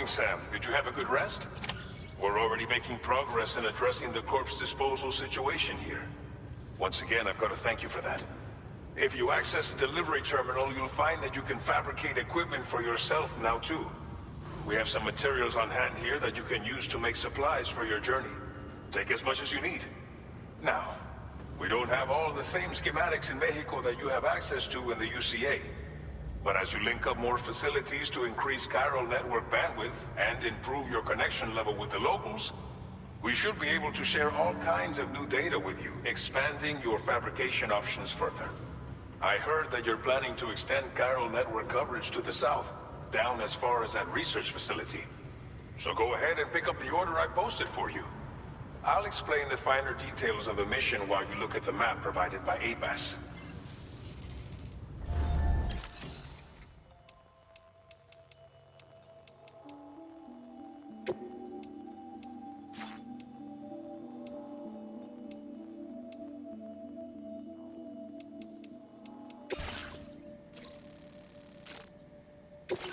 Sam. Did you have a good rest? We're already making progress in addressing the corpse disposal situation here. Once again, I've got to thank you for that. If you access the delivery terminal, you'll find that you can fabricate equipment for yourself now too. We have some materials on hand here that you can use to make supplies for your journey. Take as much as you need. Now, we don't have all the same schematics in Mexico that you have access to in the UCA. But as you link up more facilities to increase chiral network bandwidth and improve your connection level with the locals, we should be able to share all kinds of new data with you, expanding your fabrication options further. I heard that you're planning to extend chiral network coverage to the south, down as far as that research facility. So go ahead and pick up the order I posted for you. I'll explain the finer details of the mission while you look at the map provided by ABAS.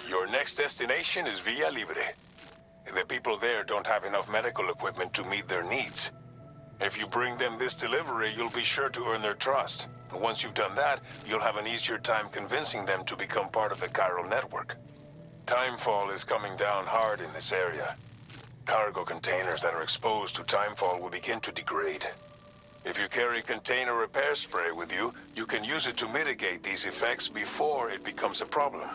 Your next destination is Villa Libre. The people there don't have enough medical equipment to meet their needs. If you bring them this delivery, you'll be sure to earn their trust. And once you've done that, you'll have an easier time convincing them to become part of the chiral network. Timefall is coming down hard in this area. Cargo containers that are exposed to timefall will begin to degrade. If you carry container repair spray with you, you can use it to mitigate these effects before it becomes a problem.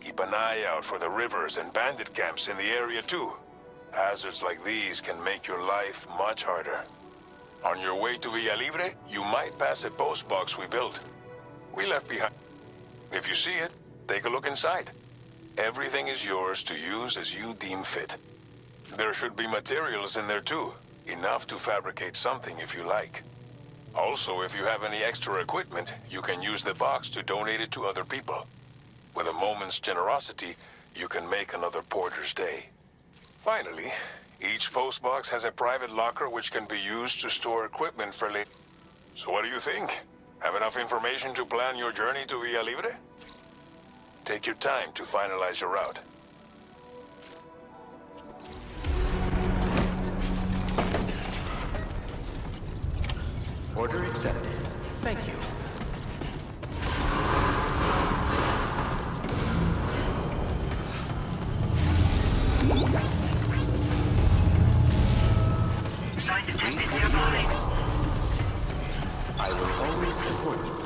Keep an eye out for the rivers and bandit camps in the area too. Hazards like these can make your life much harder. On your way to Villa Libre, you might pass a post box we built. We left behind. If you see it, take a look inside. Everything is yours to use as you deem fit. There should be materials in there too, enough to fabricate something if you like. Also, if you have any extra equipment, you can use the box to donate it to other people. With a moment's generosity, you can make another porter's day. Finally, each postbox has a private locker which can be used to store equipment for later. So what do you think? Have enough information to plan your journey to Villa Libre? Take your time to finalize your route. Order accepted. Thank you. Site detected nearby. I will always support you.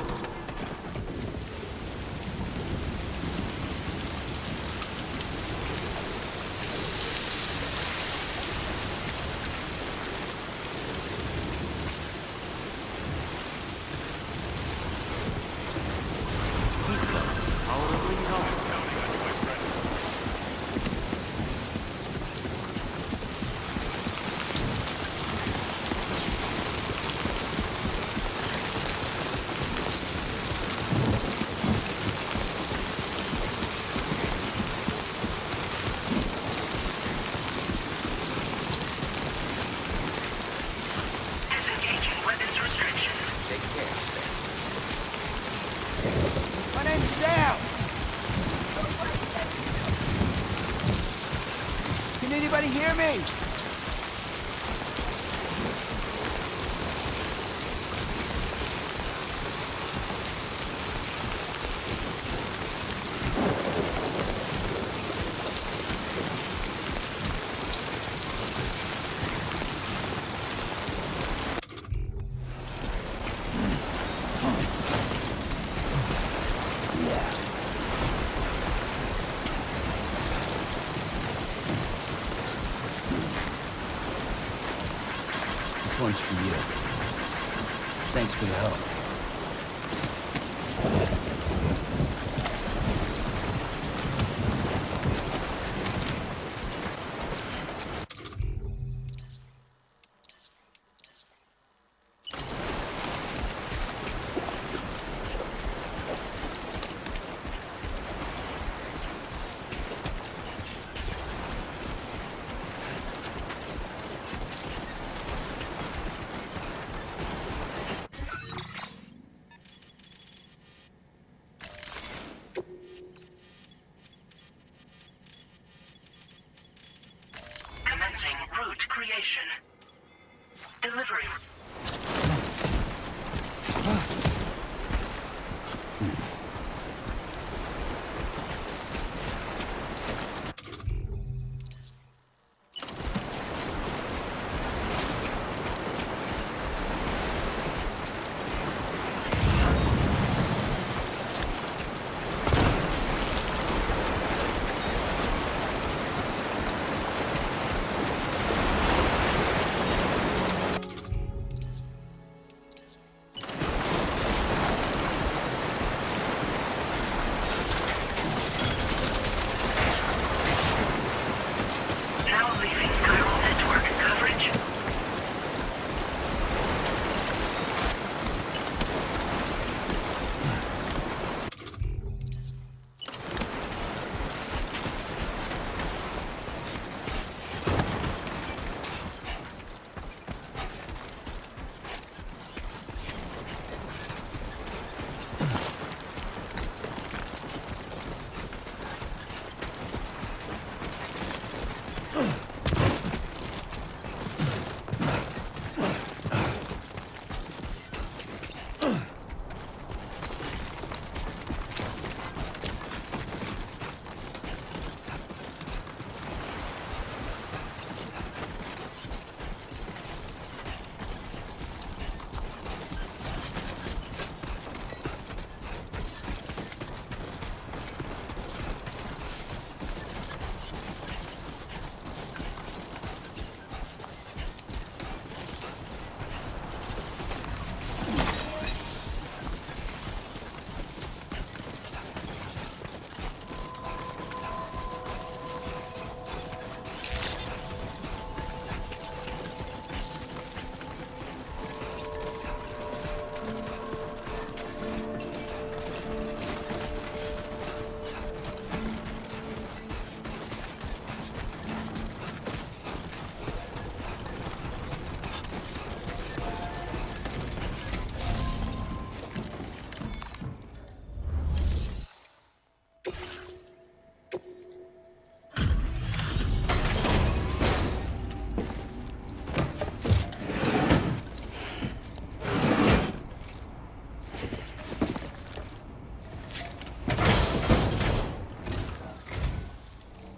My name's Sam. Can anybody hear me? This one's for you. Thanks for the help. creation. Delivering. Now leaving chiral network coverage.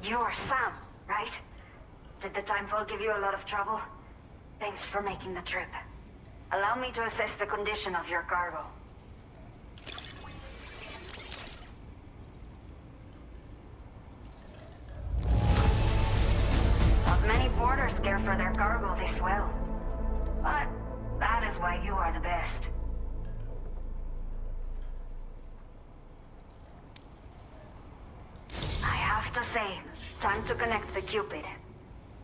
You're Sam, right? Did the timefall give you a lot of trouble? Thanks for making the trip. Allow me to assess the condition of your cargo. Not many boarders care for their cargo this well. But that is why you are the best. I have to say, time to connect the Cupid.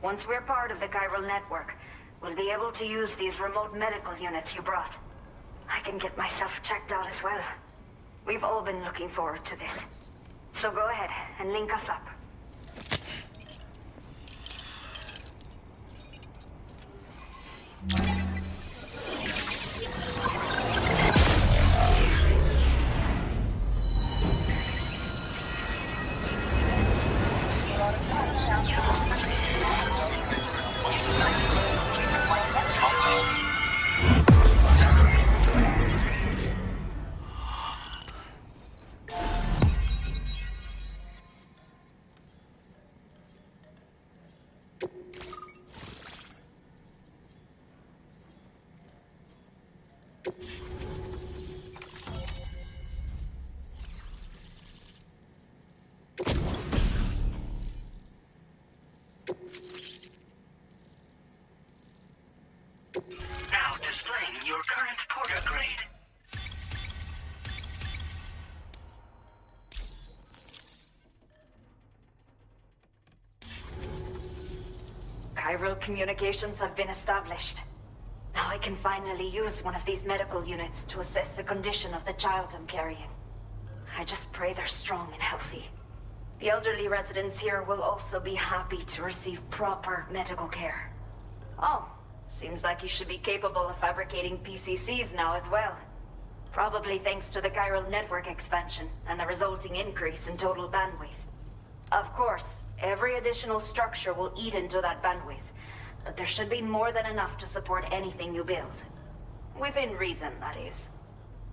Once we're part of the chiral network, we'll be able to use these remote medical units you brought. I can get myself checked out as well. We've all been looking forward to this. So go ahead and link us up. Now displaying your current porter grade. Chiral communications have been established. Now I can finally use one of these medical units to assess the condition of the child I'm carrying. I just pray they're strong and healthy. The elderly residents here will also be happy to receive proper medical care. Oh, seems like you should be capable of fabricating PCCs now as well. Probably thanks to the chiral network expansion and the resulting increase in total bandwidth. Of course, every additional structure will eat into that bandwidth, but there should be more than enough to support anything you build. Within reason, that is.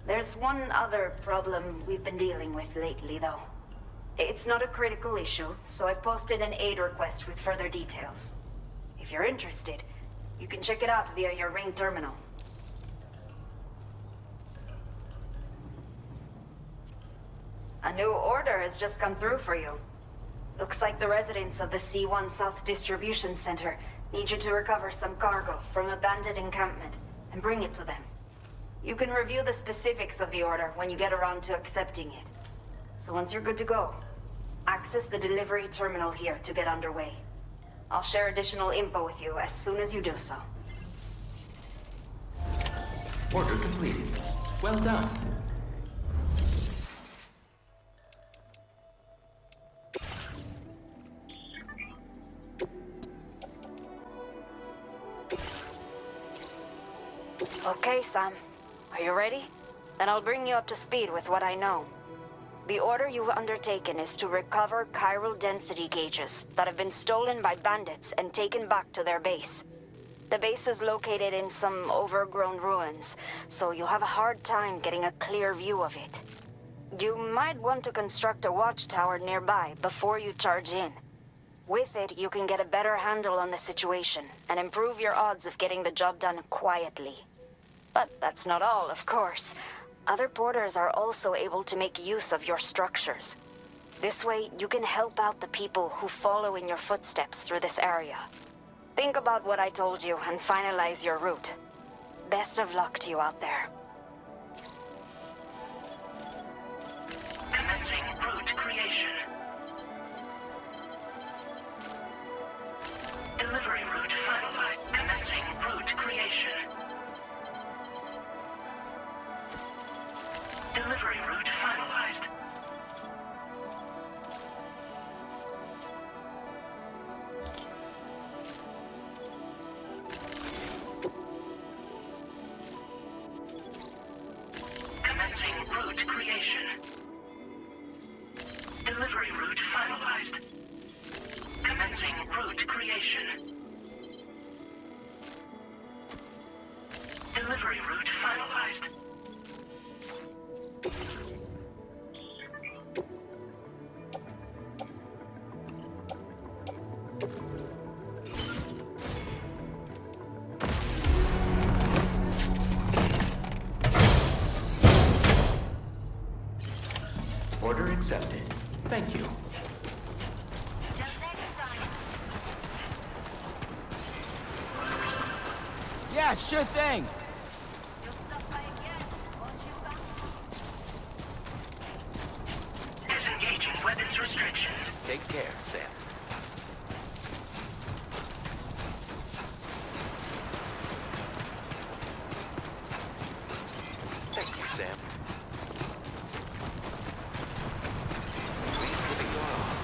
There's one other problem we've been dealing with lately, though. It's not a critical issue, so I've posted an aid request with further details. If you're interested, you can check it out via your ring terminal. A new order has just come through for you. Looks like the residents of the C1 South Distribution Center need you to recover some cargo from a bandit encampment and bring it to them. You can review the specifics of the order when you get around to accepting it. So once you're good to go, access the delivery terminal here to get underway. I'll share additional info with you as soon as you do so. Order completed. Well done. Okay, Sam. Are you ready? Then I'll bring you up to speed with what I know. The order you've undertaken is to recover chiral density gauges that have been stolen by bandits and taken back to their base. The base is located in some overgrown ruins, so you'll have a hard time getting a clear view of it. You might want to construct a watchtower nearby before you charge in. With it, you can get a better handle on the situation and improve your odds of getting the job done quietly. But that's not all, of course. Other porters are also able to make use of your structures. This way, you can help out the people who follow in your footsteps through this area. Think about what I told you and finalize your route. Best of luck to you out there. Commencing route creation. Delivery route finalized. Commencing route creation. Delivery route finalized. Commencing route creation. Delivery route finalized. Commencing route creation. Delivery route finalized. Order accepted. Thank you. Yeah, sure thing. Disengaging weapons restrictions. Take care, Sam. Thank you, Sam. Please give it your all.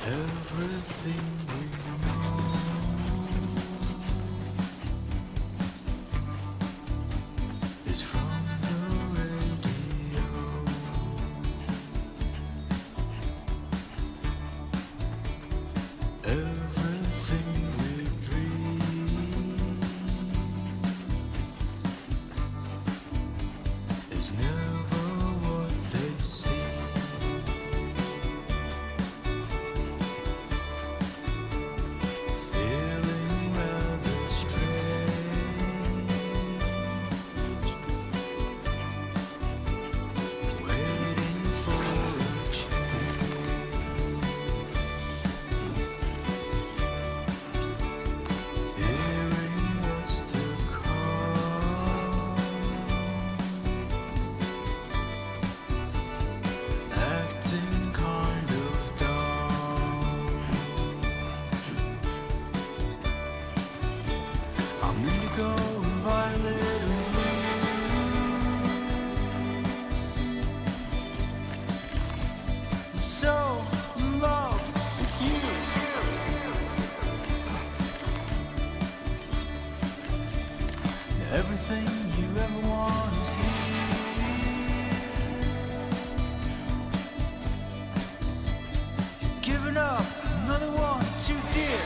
Everything we know is from the radio. Everything we dream is never what they see. Feeling rather strange, waiting for a change, fearing what's to come, acting kind of dumb. I'm indigo and violet and blue. I'm so in love with you. Everything you ever want is here. Giving up another one too dear.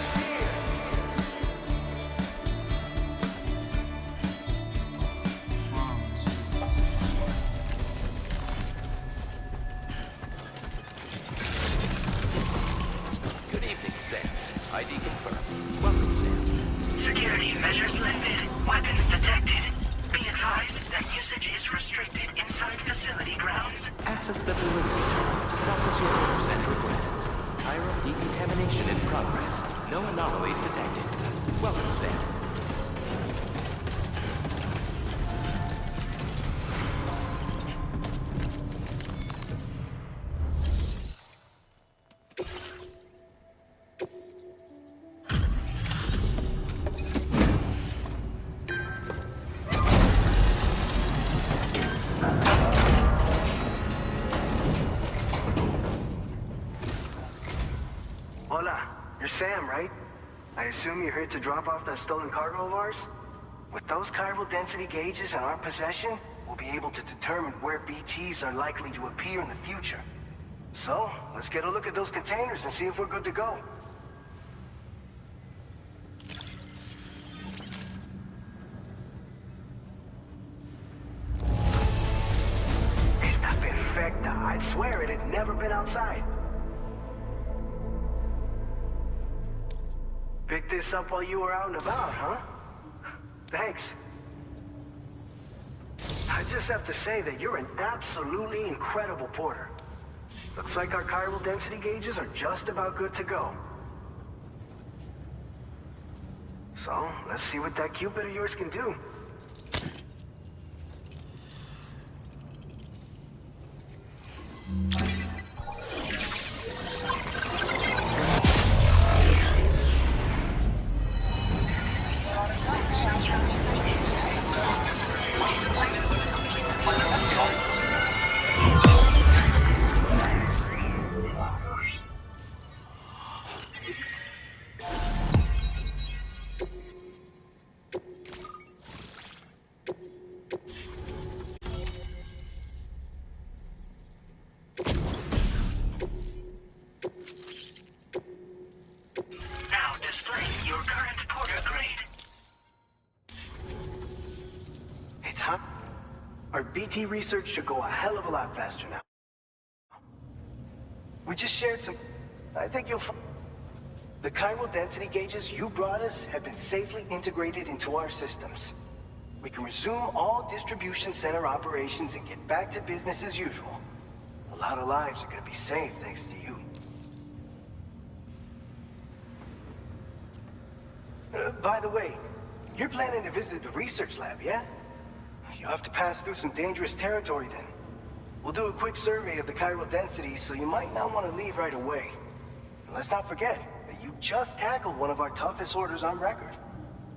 Good evening, Sam. ID confirmed. Welcome, Sam. Security measures lifted. Weapons detected. Be advised that usage is restricted inside facility grounds. Access the delivery terminal to process your orders and requests. Chiral decontamination in progress. No anomalies detected. Welcome, Sam. Hola, you're Sam, right? I assume you're here to drop off that stolen cargo of ours? With those chiral density gauges in our possession, we'll be able to determine where BTs are likely to appear in the future. So, let's get a look at those containers and see if we're good to go. Está perfecta. I'd swear it had never been outside. Picked this up while you were out and about, huh? Thanks. I just have to say that you're an absolutely incredible porter. Looks like our chiral density gauges are just about good to go. So, let's see what that Cupid of yours can do. Now displaying your current porter grade. Hey, Tom. Our BT research should go a hell of a lot faster now. We just shared some... I think you'll find... The chiral density gauges you brought us have been safely integrated into our systems. We can resume all distribution center operations and get back to business as usual. A lot of lives are gonna be saved thanks to you. By the way, you're planning to visit the research lab, yeah? You'll have to pass through some dangerous territory then. We'll do a quick survey of the chiral density, so you might not want to leave right away. And let's not forget that you just tackled one of our toughest orders on record.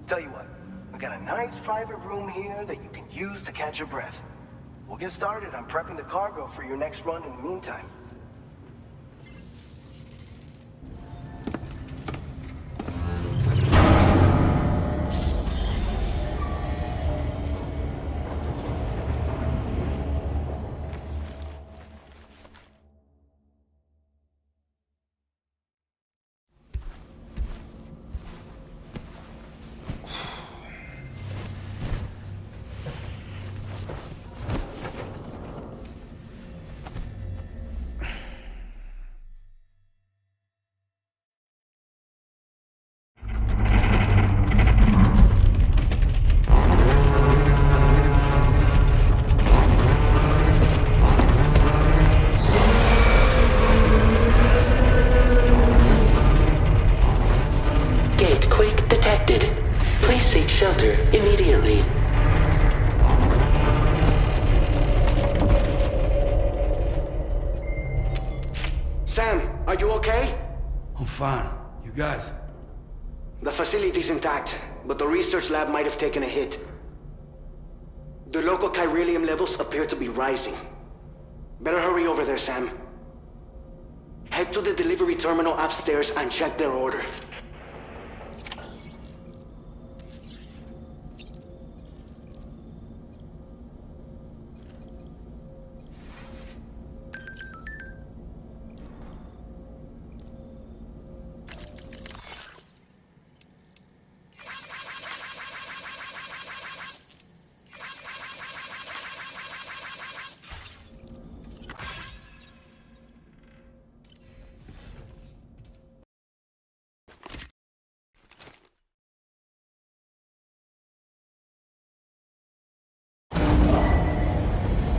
Tell you what, we got a nice private room here that you can use to catch your breath. We'll get started on prepping the cargo for your next run in the meantime. Are you okay? I'm fine. You guys? The facility's intact, but the research lab might have taken a hit. The local chiralium levels appear to be rising. Better hurry over there, Sam. Head to the delivery terminal upstairs and check their order.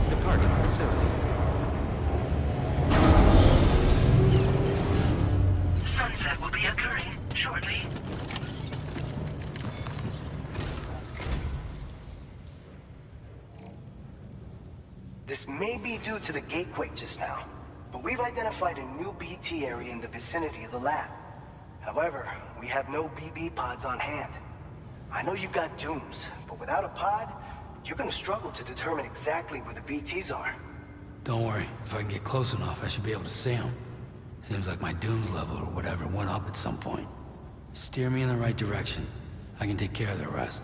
Departing facility. Sunset will be occurring shortly. This may be due to the gateway just now, but we've identified a new BT area in the vicinity of the lab. However, we have no BB pods on hand. I know you've got dooms, but without a pod, you're gonna struggle to determine exactly where the BTs are. Don't worry. If I can get close enough, I should be able to see them. Seems like my dooms level or whatever went up at some point. Steer me in the right direction. I can take care of the rest.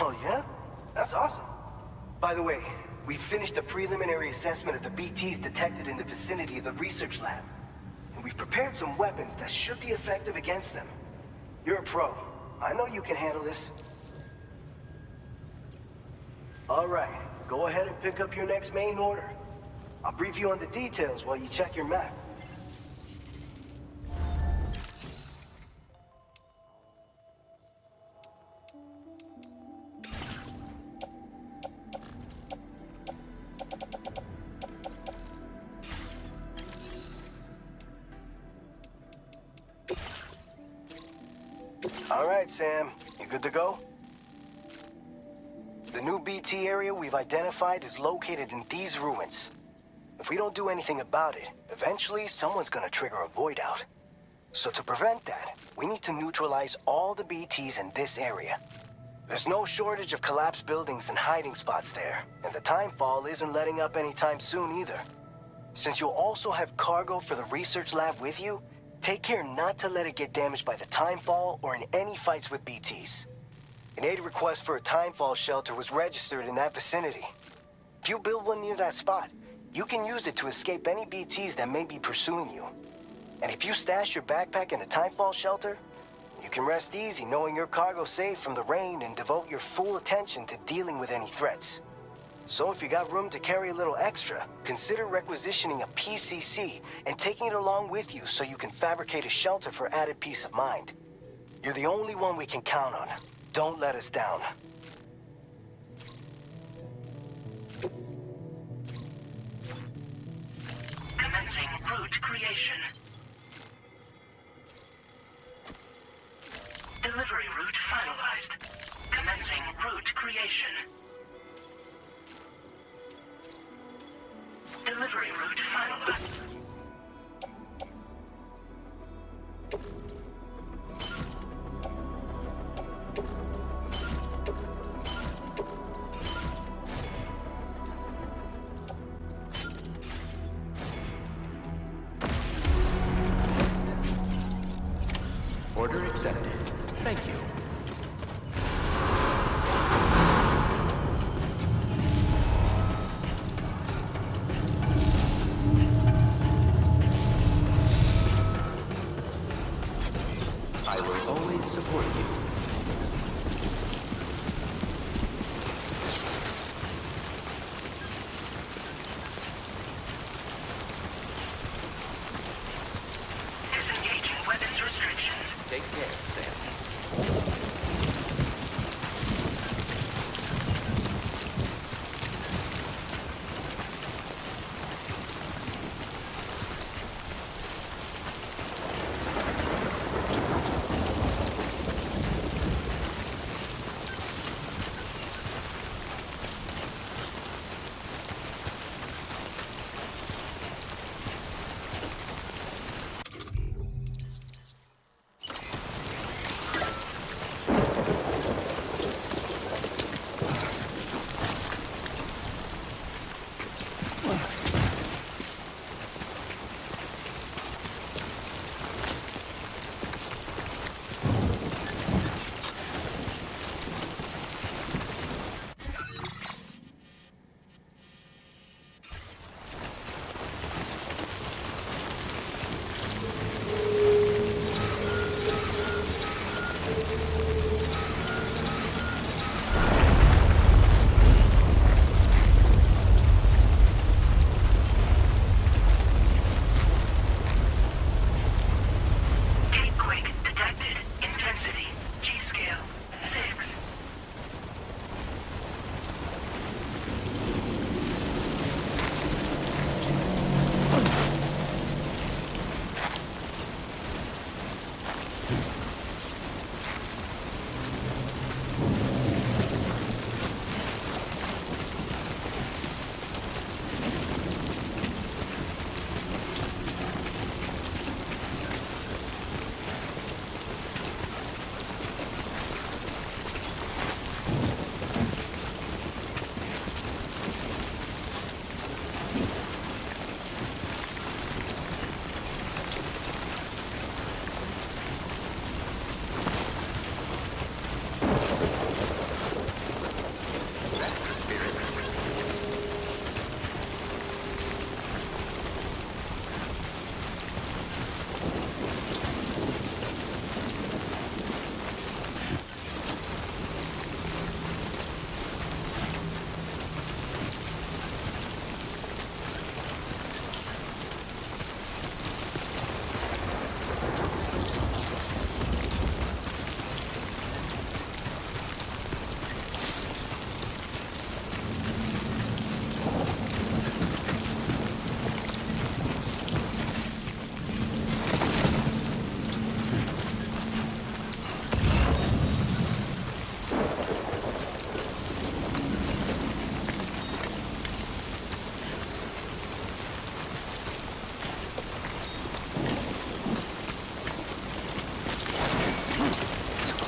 Oh yeah? That's awesome. By the way, we finished a preliminary assessment of the BTs detected in the vicinity of the research lab. And we've prepared some weapons that should be effective against them. You're a pro. I know you can handle this. All right, go ahead and pick up your next main order. I'll brief you on the details while you check your map. All right, Sam, you good to go? The new BT area we've identified is located in these ruins. If we don't do anything about it, eventually someone's gonna trigger a void out. So to prevent that, we need to neutralize all the BTs in this area. There's no shortage of collapsed buildings and hiding spots there, and the timefall isn't letting up anytime soon either. Since you'll also have cargo for the research lab with you, take care not to let it get damaged by the timefall or in any fights with BTs. An aid request for a timefall shelter was registered in that vicinity. If you build one near that spot, you can use it to escape any BTs that may be pursuing you. And if you stash your backpack in a timefall shelter, you can rest easy knowing your cargo's safe from the rain and devote your full attention to dealing with any threats. So if you got room to carry a little extra, consider requisitioning a PCC and taking it along with you so you can fabricate a shelter for added peace of mind. You're the only one we can count on. Don't let us down. Commencing route creation. Delivery route finalized. Commencing route creation. Delivery route finalized. Order accepted. Thank you. I will always support you. Disengaging weapons restrictions. Take care, Sam.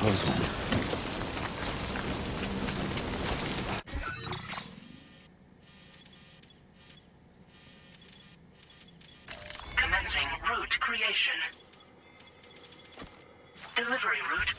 close one. Commencing route creation. Delivery route.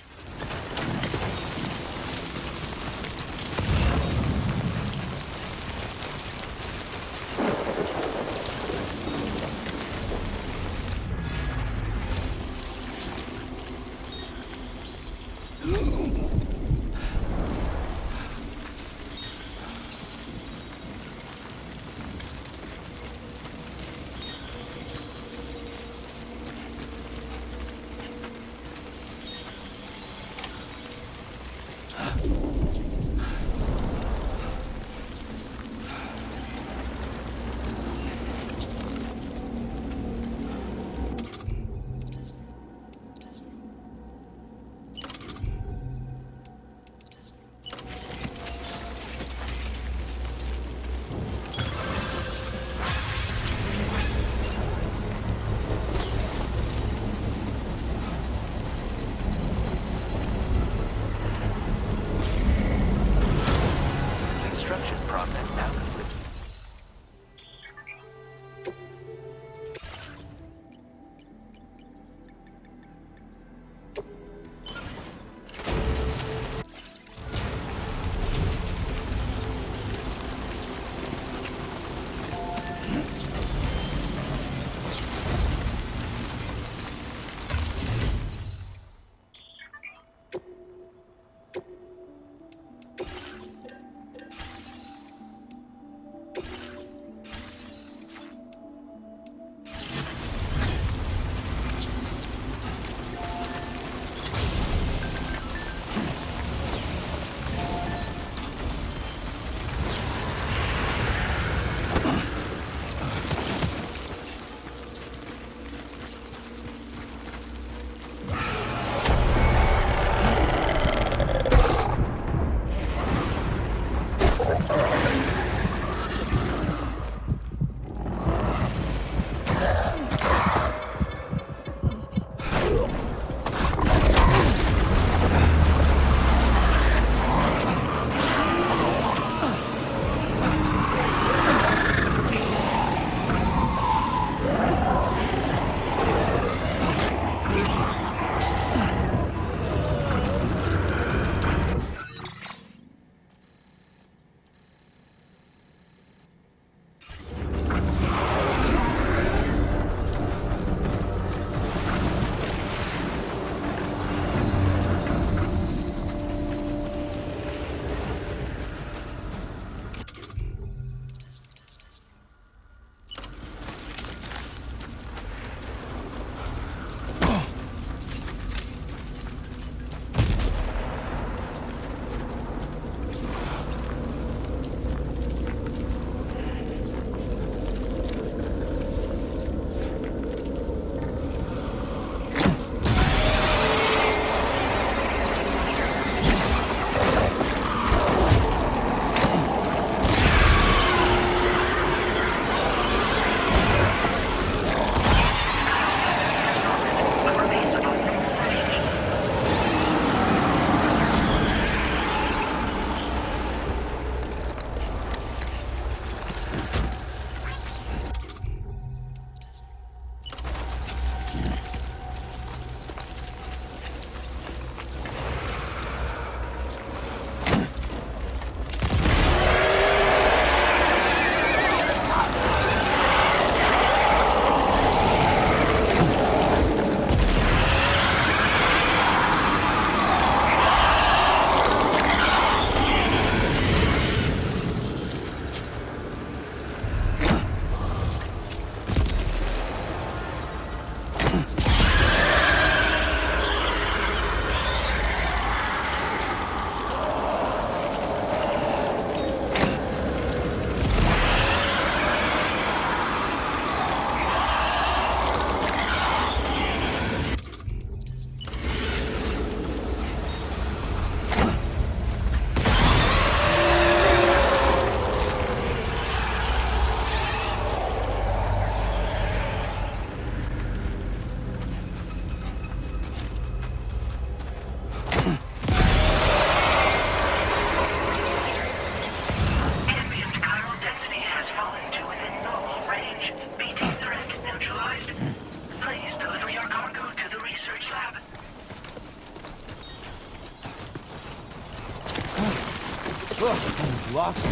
Almost lost me.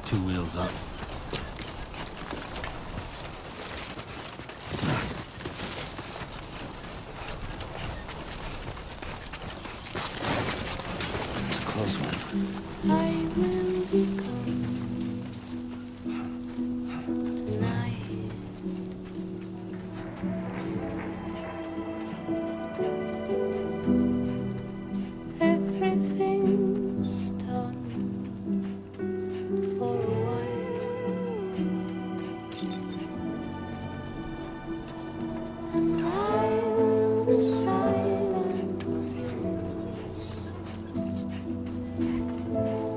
Two wheels up. It's a close one. I will be tonight. Everything's done for a while, and I will be silent with you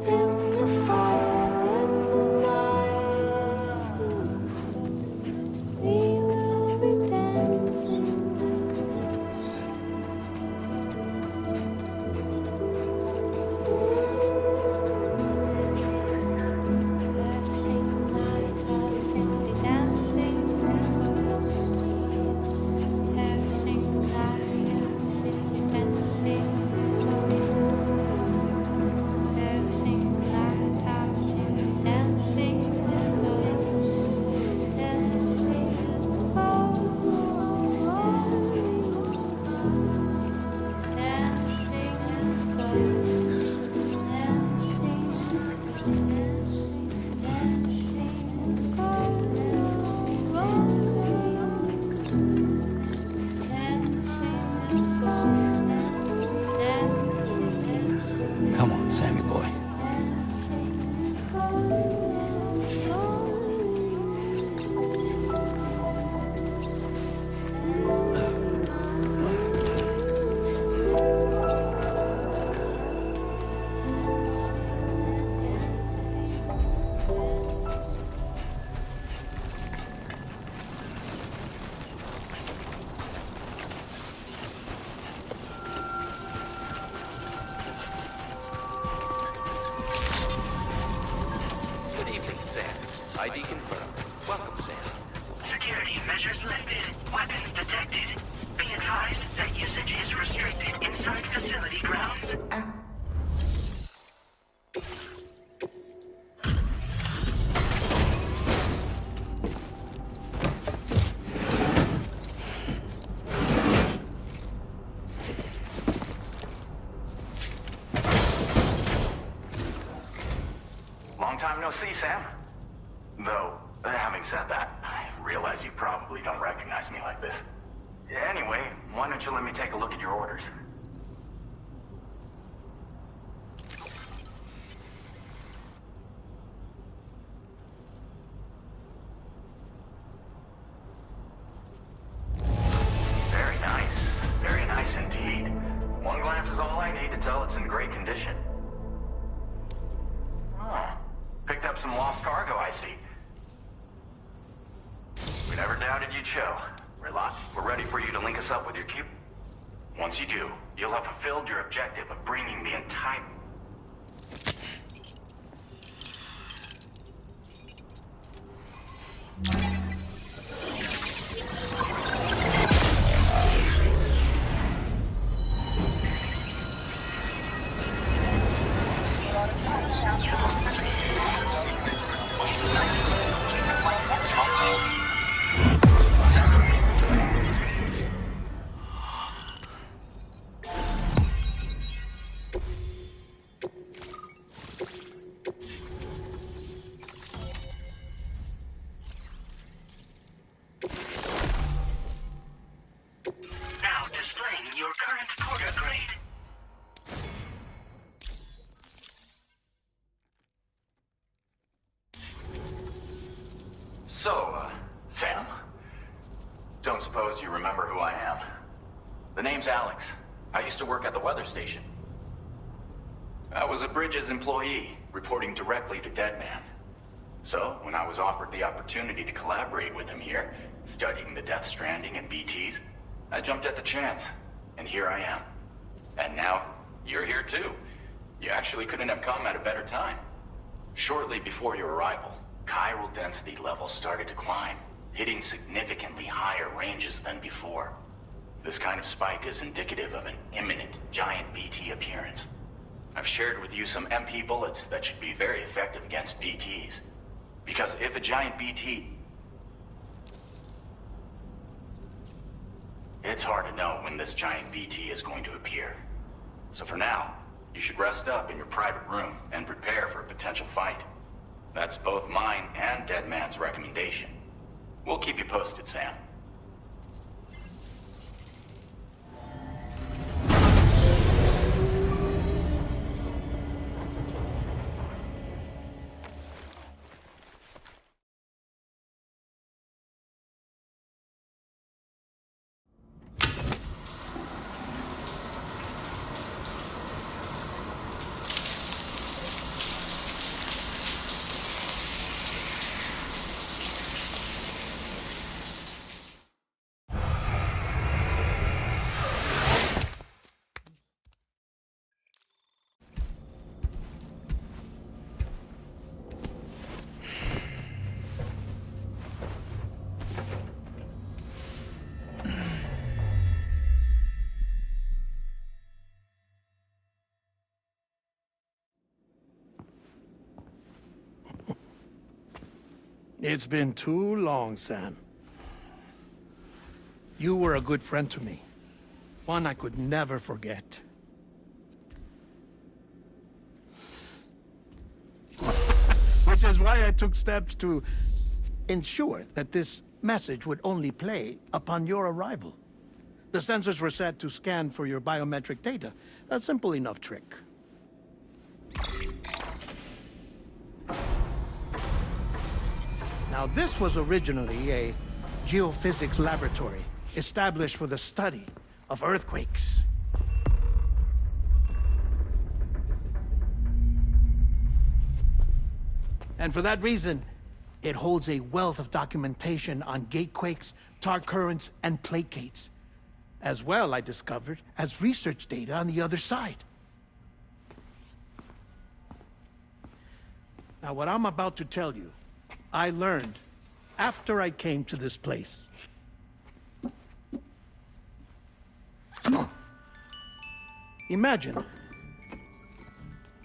in the fire in the night. We will be dancing like this. Every single night, I'll simply dancing because of you. Every single night, I'll simply dancing because of you. Every single night, I'll simply dancing because of you. Dancing Come on, Sammy boy. Good evening, Sam. ID confirmed. Welcome, Sam. Security measures lifted. Weapons detected. Be advised that usage is restricted inside facility grounds. Long time no see, Sam. Though, having said that, I realize you probably don't recognize me like this. Anyway, why don't you let me take a look at your orders? Very nice. Very nice indeed. One glance is all I need to tell it's in great condition. Oh, picked up some lost cargo, I see. We never doubted you'd show. Relax, we're ready for you to link us up with your cube. Once you do, you'll have fulfilled your objective of bringing the entire... Now displaying your current porter grade. So, Sam? don't suppose you remember who I am. The name's Alex. I used to work at the weather station. I was a Bridges employee, reporting directly to Deadman. So, when I was offered the opportunity to collaborate with him here, studying the Death Stranding and BTs, I jumped at the chance, and here I am. And now, you're here too. You actually couldn't have come at a better time. Shortly before your arrival, chiral density levels started to climb, hitting significantly higher ranges than before. This kind of spike is indicative of an imminent giant BT appearance. I've shared with you some MP bullets that should be very effective against BTs. Because if a giant BT... It's hard to know when this giant BT is going to appear. So for now, you should rest up in your private room and prepare for a potential fight. That's both mine and Deadman's recommendation. We'll keep you posted, Sam. It's been too long, Sam. You were a good friend to me. One I could never forget. Which is why I took steps to ensure that this message would only play upon your arrival. The sensors were set to scan for your biometric data. A simple enough trick. Now, this was originally a geophysics laboratory established for the study of earthquakes. And for that reason, it holds a wealth of documentation on gatequakes, tar currents, and placates. As well, I discovered, as research data on the other side. Now, what I'm about to tell you, I learned after I came to this place. Imagine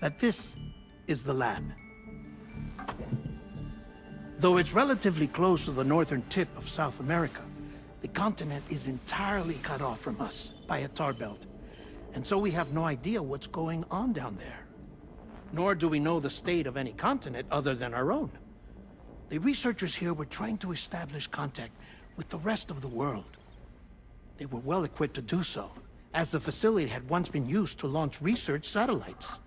that this is the lab. Though it's relatively close to the northern tip of South America, the continent is entirely cut off from us by a tar belt. And so we have no idea what's going on down there. Nor do we know the state of any continent other than our own. The researchers here were trying to establish contact with the rest of the world. They were well equipped to do so, as the facility had once been used to launch research satellites.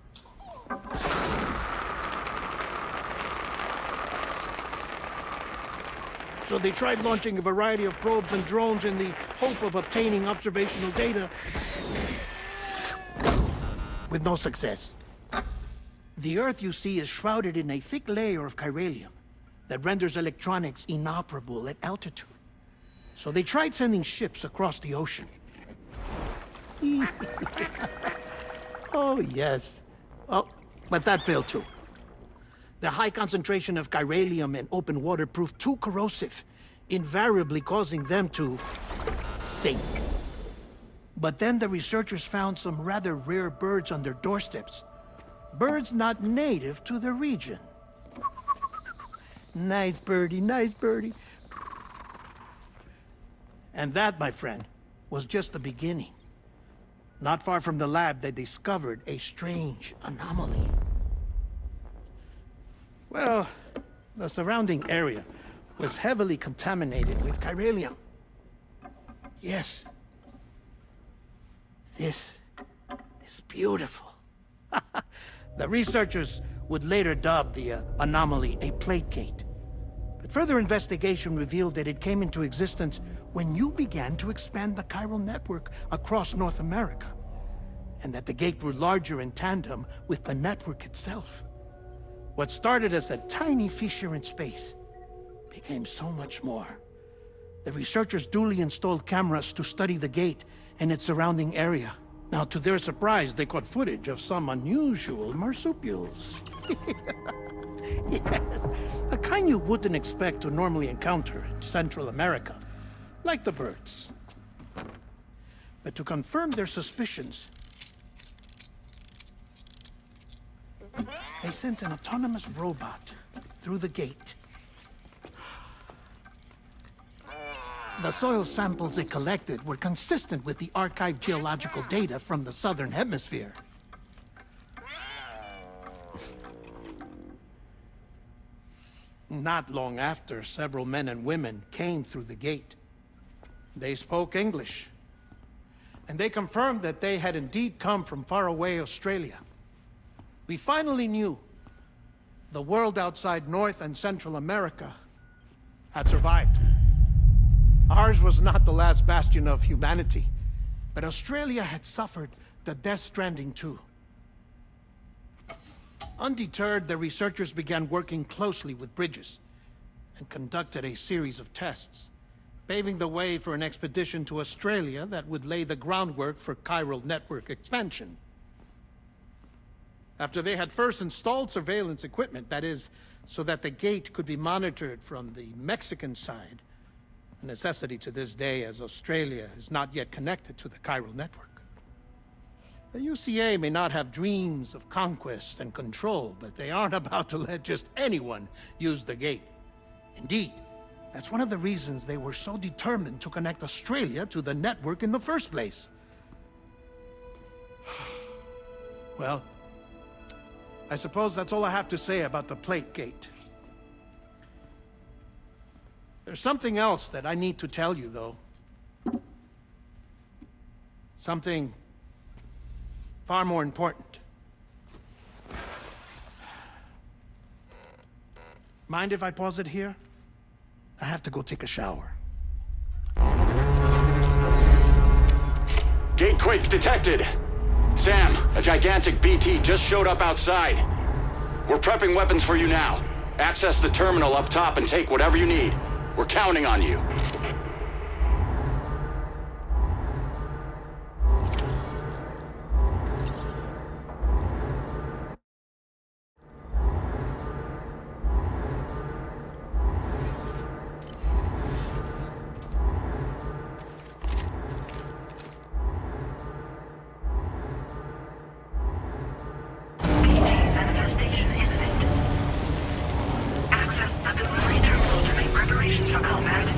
So they tried launching a variety of probes and drones in the hope of obtaining observational data, with no success. The Earth, you see, is shrouded in a thick layer of chiralium that renders electronics inoperable at altitude. So they tried sending ships across the ocean. Oh, yes. Oh, but that failed too. The high concentration of chiralium in open water proved too corrosive, invariably causing them to sink. But then the researchers found some rather rare birds on their doorsteps. Birds not native to the region. Nice birdie, nice birdie. And that, my friend, was just the beginning. Not far from the lab, they discovered a strange anomaly. Well, the surrounding area was heavily contaminated with chiralium. Yes. This is beautiful. The researchers would later dub the anomaly a placate. But further investigation revealed that it came into existence when you began to expand the chiral network across North America, and that the gate grew larger in tandem with the network itself. What started as a tiny fissure in space became so much more. The researchers duly installed cameras to study the gate and its surrounding area. Now, to their surprise, they caught footage of some unusual marsupials. Yes, a kind you wouldn't expect to normally encounter in Central America, like the birds. But to confirm their suspicions, they sent an autonomous robot through the gate. The soil samples it collected were consistent with the archived geological data from the southern hemisphere. Not long after, several men and women came through the gate. They spoke English, and they confirmed that they had indeed come from faraway Australia. We finally knew the world outside North and Central America had survived. Ours was not the last bastion of humanity, but Australia had suffered the death stranding too. Undeterred, the researchers began working closely with Bridges and conducted a series of tests, paving the way for an expedition to Australia that would lay the groundwork for chiral network expansion. After they had first installed surveillance equipment, that is, so that the gate could be monitored from the Mexican side, a necessity to this day as Australia is not yet connected to the chiral network. The UCA may not have dreams of conquest and control, but they aren't about to let just anyone use the gate. Indeed, that's one of the reasons they were so determined to connect Australia to the network in the first place. Well, I suppose that's all I have to say about the plate gate. There's something else that I need to tell you, though. Something far more important. Mind if I pause it here? I have to go take a shower. Gate quake detected. Sam, a gigantic BT just showed up outside. We're prepping weapons for you now. Access the terminal up top and take whatever you need. We're counting on you. Manifestation imminent. Access the delivery terminal to make preparations for combat.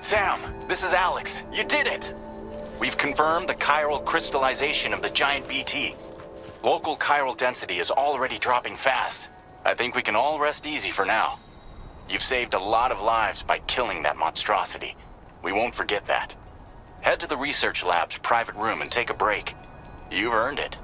Sam, this is Alex. You did it! We've confirmed the chiral crystallization of the giant BT. Local chiral density is already dropping fast. I think we can all rest easy for now. You've saved a lot of lives by killing that monstrosity. We won't forget that. Head to the research lab's private room and take a break. You've earned it.